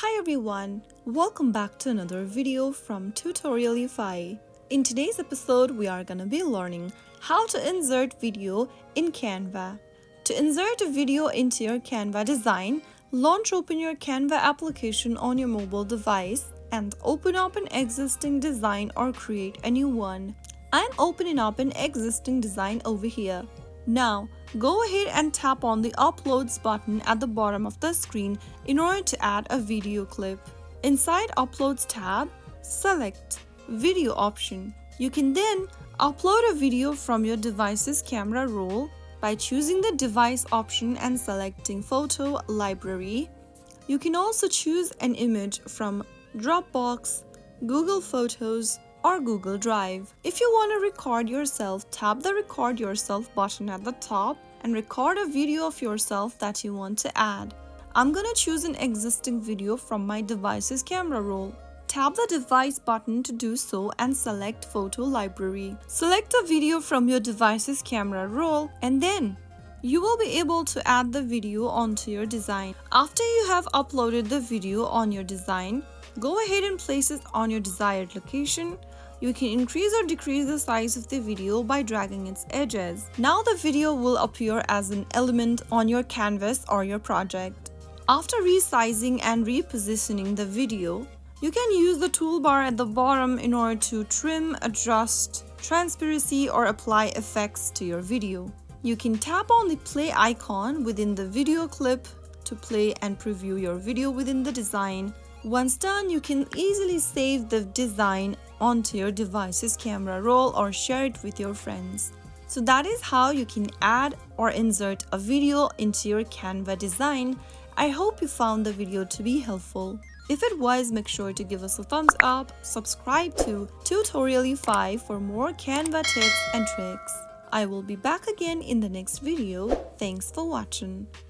Hi everyone, welcome back to another video from Tutorialify. In today's episode, we are gonna be learning how to insert video in Canva. To insert a video into your Canva design, open your Canva application on your mobile device and open up an existing design or create a new one. I'm opening up an existing design over here. Now, go ahead and tap on the Uploads button at the bottom of the screen in order to add a video clip. Inside Uploads tab, select Video option. You can then upload a video from your device's camera roll by choosing the Device option and selecting Photo Library. You can also choose an image from Dropbox, Google Photos, or Google Drive. If you want to record yourself, tap the Record Yourself button at the top and record a video of yourself that you want to add. I'm gonna choose an existing video from my device's camera roll. Tap the Device button to do so and select Photo Library. Select a video from your device's camera roll and then you will be able to add the video onto your design. After you have uploaded the video on your design, go ahead and place it on your desired location. You can increase or decrease the size of the video by dragging its edges. Now the video will appear as an element on your canvas or your project. After resizing and repositioning the video, you can use the toolbar at the bottom in order to trim, adjust transparency, or apply effects to your video. You can tap on the play icon within the video clip to play and preview your video within the design. Once done, you can easily save the design onto your device's camera roll or share it with your friends. So that is how you can add or insert a video into your Canva design. I hope you found the video to be helpful. If it was, make sure to give us a thumbs up, subscribe to Tutorialify for more Canva tips and tricks. I will be back again in the next video. Thanks for watching.